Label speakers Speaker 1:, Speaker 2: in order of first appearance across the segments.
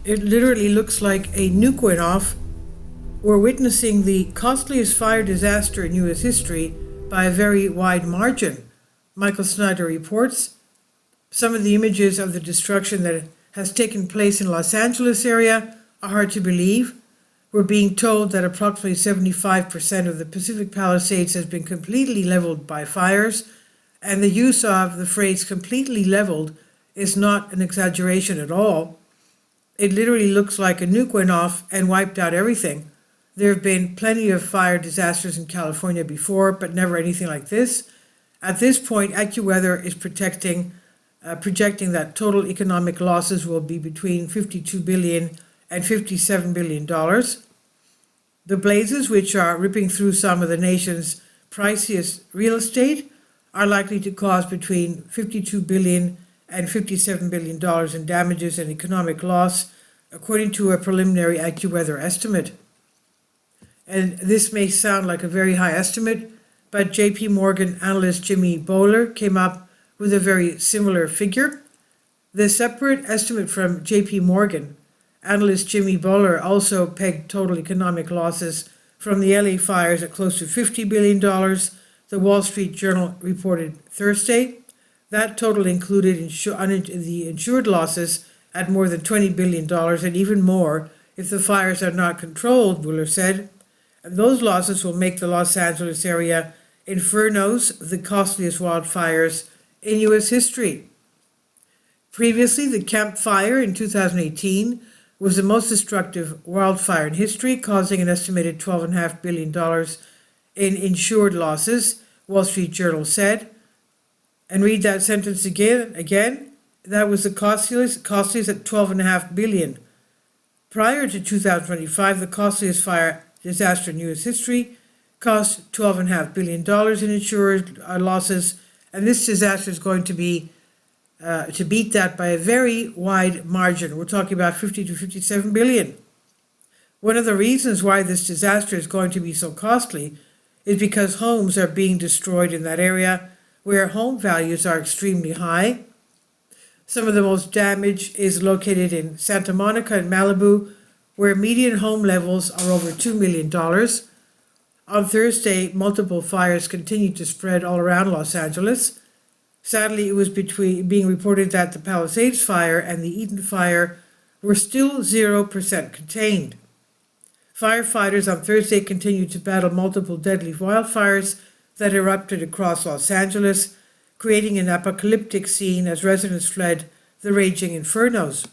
Speaker 1: It literally looks like a nuke went off. We're witnessing the costliest fire disaster in U.S. history by a very wide margin. Michael Snyder reports some of the images of the destruction that has taken place in Los Angeles area are hard to believe. We're being told that approximately 75% of the Pacific Palisades has been completely leveled by fires, and the use of the phrase completely leveled is not an exaggeration at all. It literally looks like a nuke went off and wiped out everything. There have been plenty of fire disasters in California before, but never anything like this. At this point, AccuWeather is projecting that total economic losses will be between $52 billion and $57 billion. The blazes, which are ripping through some of the nation's priciest real estate, are likely to cause between $52 billion and $57 billion in damages and economic loss, according to a preliminary AccuWeather estimate. And this may sound like a very high estimate, but JP Morgan analyst Jimmy Bowler came up with a very similar figure. The separate estimate from JP Morgan, analyst Jimmy Bowler also pegged total economic losses from the LA fires at close to $50 billion, the Wall Street Journal reported Thursday. That total included the insured losses at more than $20 billion and even more if the fires are not controlled, Bowler said. And those losses will make the Los Angeles area infernos the costliest wildfires in U.S. history. Previously, the Camp Fire in 2018 was the most destructive wildfire in history, causing an estimated $12.5 billion in insured losses, Wall Street Journal said. And read that sentence again. That was the costliest at $12.5 billion. Prior to 2025, the costliest fire disaster in U.S. history cost $12.5 billion in insured losses, and this disaster is going to be to beat that by a very wide margin. We're talking about 50 to 57 billion. One of the reasons why this disaster is going to be so costly is because homes are being destroyed in that area where home values are extremely high. Some of the most damage is located in Santa Monica and Malibu, where median home levels are over $2 million. On Thursday, multiple fires continued to spread all around Los Angeles. Sadly, it was being reported that the Palisades fire and the Eden fire were still 0% contained. Firefighters on Thursday continued to battle multiple deadly wildfires that erupted across Los Angeles, creating an apocalyptic scene as residents fled the raging infernos.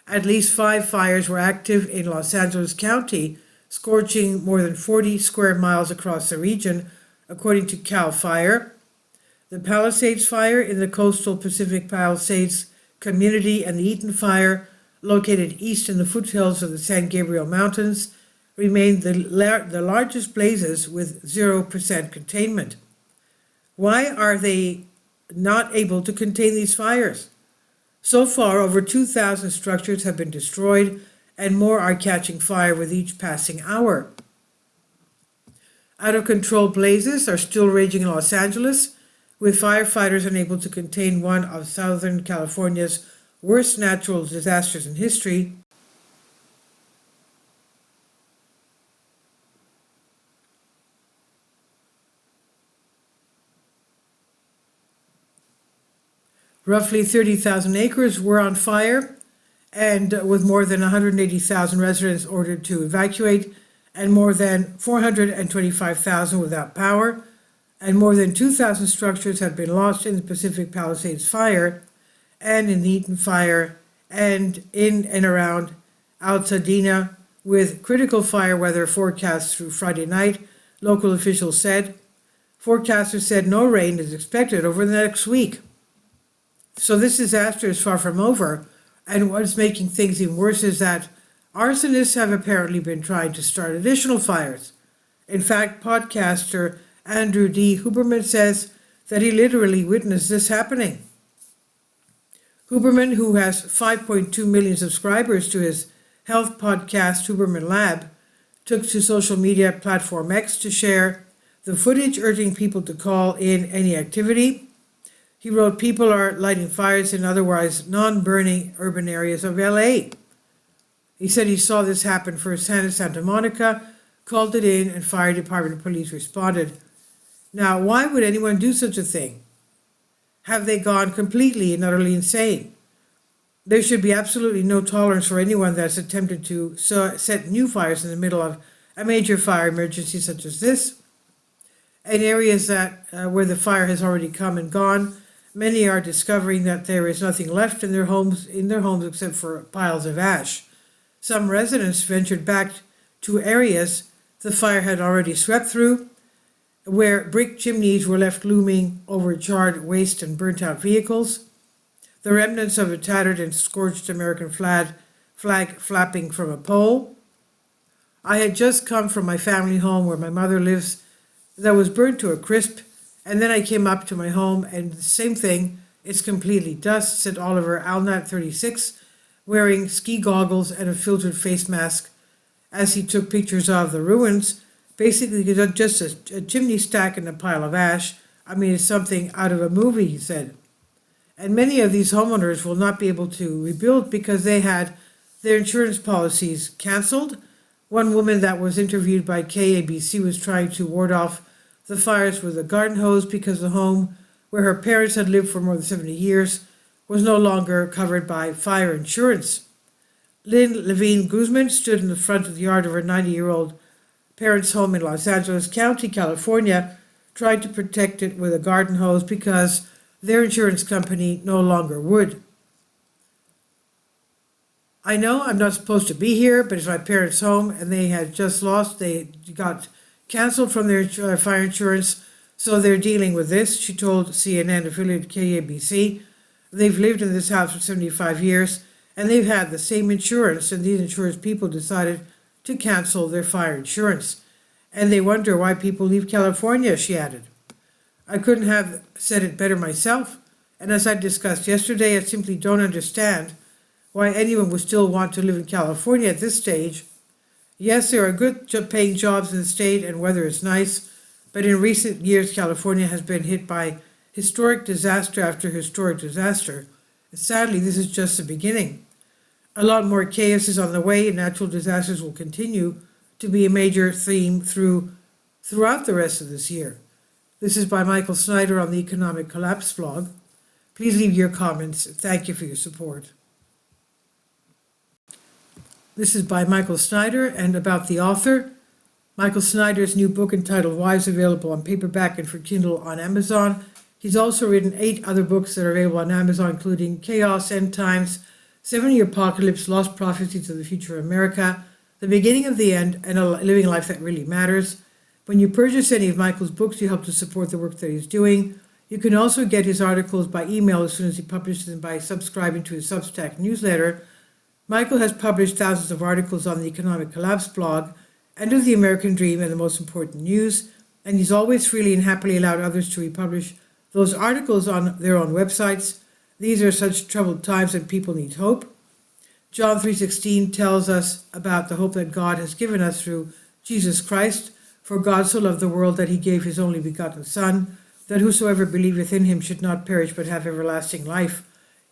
Speaker 1: At least 5 fires were active in Los Angeles County, scorching more than 40 square miles across the region, according to CAL FIRE. The Palisades Fire in the coastal Pacific Palisades community and the Eden Fire, located east in the foothills of the San Gabriel Mountains, remained the largest blazes with 0% containment. Why are they not able to contain these fires? So far, over 2,000 structures have been destroyed, and more are catching fire with each passing hour. Out-of-control blazes are still raging in Los Angeles, with firefighters unable to contain one of Southern California's worst natural disasters in history. Roughly 30,000 acres were on fire, and with more than 180,000 residents ordered to evacuate, and more than 425,000 without power, and more than 2,000 structures have been lost in the Pacific Palisades fire, and in the Eden fire, and in and around Altadena, with critical fire weather forecasts through Friday night, local officials said. Forecasters said no rain is expected over the next week. So this disaster is far from over, and what's making things even worse is that arsonists have apparently been trying to start additional fires. In fact, podcaster Andrew D. Huberman says that he literally witnessed this happening. Huberman, who has 5.2 million subscribers to his health podcast Huberman Lab, took to social media platform X to share the footage, urging people to call in any activity. He wrote, people are lighting fires in otherwise non-burning urban areas of LA. He said he saw this happen firsthand in Santa Monica, called it in, and fire department and police responded. Now, why would anyone do such a thing? Have they gone completely and utterly insane? There should be absolutely no tolerance for anyone that's attempted to set new fires in the middle of a major fire emergency such as this. In areas that where the fire has already come and gone, many are discovering that there is nothing left in their homes except for piles of ash. Some residents ventured back to areas the fire had already swept through, where brick chimneys were left looming over charred waste and burnt-out vehicles, the remnants of a tattered and scorched American flag flapping from a pole. I had just come from my family home where my mother lives that was burnt to a crisp, and then I came up to my home and the same thing, it's completely dust, said Oliver Alnat, 36, wearing ski goggles and a filtered face mask as he took pictures of the ruins. Basically, just a chimney stack and a pile of ash. I mean, it's something out of a movie, he said. And many of these homeowners will not be able to rebuild because they had their insurance policies canceled. One woman that was interviewed by KABC was trying to ward off the fires with a garden hose because the home where her parents had lived for more than 70 years was no longer covered by fire insurance. Lynn Levine Guzman stood in the front of the yard of her 90-year-old parents' home in Los Angeles County, California, tried to protect it with a garden hose because their insurance company no longer would. I know I'm not supposed to be here, but it's my parents' home, and they got canceled from their fire insurance, so they're dealing with this, she told CNN affiliate KABC. They've lived in this house for 75 years, and they've had the same insurance, and these insurance people decided to cancel their fire insurance. And they wonder why people leave California, she added. I couldn't have said it better myself, and as I discussed yesterday, I simply don't understand why anyone would still want to live in California at this stage. Yes, there are good paying jobs in the state and weather is nice, but in recent years, California has been hit by historic disaster after historic disaster. And sadly, this is just the beginning. A lot more chaos is on the way, and natural disasters will continue to be a major theme throughout the rest of this year. This is by Michael Snyder on the Economic Collapse blog. Please leave your comments. Thank you for your support. This is by Michael Snyder and about the author. Michael Snyder's new book entitled Why is available on paperback and for Kindle on Amazon. He's also written 8 other books that are available on Amazon, including Chaos, End Times, 70 Apocalypse, Lost Prophecies of the Future of America, The Beginning of the End, and A Living Life That Really Matters. When you purchase any of Michael's books, you help to support the work that he's doing. You can also get his articles by email as soon as he publishes them by subscribing to his Substack newsletter. Michael has published thousands of articles on the Economic Collapse blog, End of the American Dream, and the Most Important News, and he's always freely and happily allowed others to republish those articles on their own websites. These are such troubled times and people need hope. John 3:16 tells us about the hope that God has given us through Jesus Christ. For God so loved the world that he gave his only begotten Son, that whosoever believeth in him should not perish but have everlasting life.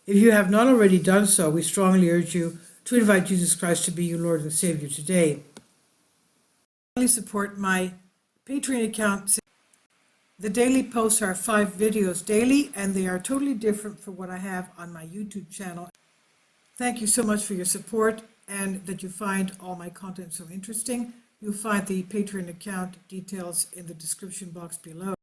Speaker 1: If you have not already done so, we strongly urge you to invite Jesus Christ to be your Lord and Savior today. Please support my Patreon account. The daily posts are 5 videos daily, and they are totally different from what I have on my YouTube channel. Thank you so much for your support and that you find all my content so interesting. You'll find the Patreon account details in the description box below.